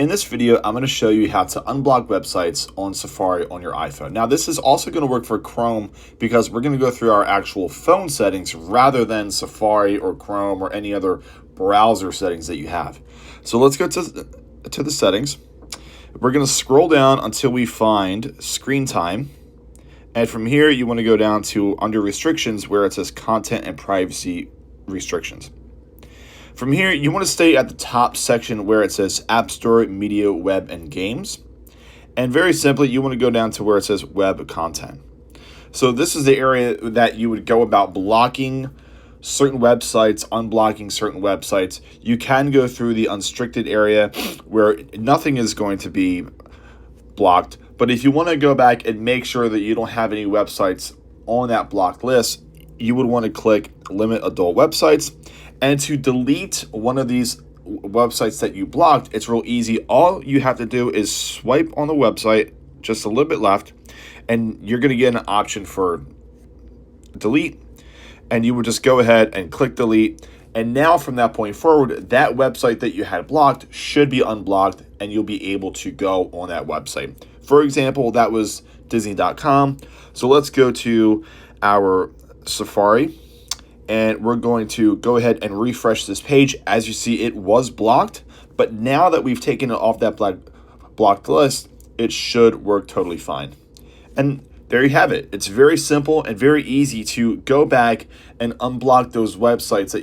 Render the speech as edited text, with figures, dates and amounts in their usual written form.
In this video, I'm going to show you how to unblock websites on Safari on your iPhone. Now, this is also going to work for Chrome because we're going to go through our actual phone settings rather than Safari or Chrome or any other browser settings that you have. So let's go to the settings. We're going to scroll down until we find screen time. And from here, you want to go down to under restrictions where it says content and privacy restrictions. From here, you want to stay at the top section where it says App Store, Media, Web, and Games. And very simply, you want to go down to where it says Web Content. So this is the area that you would go about blocking certain websites, unblocking certain websites. You can go through the unrestricted area where nothing is going to be blocked. But if you want to go back and make sure that you don't have any websites on that blocked list, you would want to click Limit Adult Websites. And to delete one of these websites that you blocked, it's real easy. All you have to do is swipe on the website just a little bit left, and you're going to get an option for delete. And you would just go ahead and click delete. And now from that point forward, that website that you had blocked should be unblocked, and you'll be able to go on that website. For example, that was Disney.com. So let's go to our Safari. And we're going to go ahead and refresh this page. As you see, it was blocked, but now that we've taken it off that blocked list, it should work totally fine. And there you have it. It's very simple and very easy to go back and unblock those websites that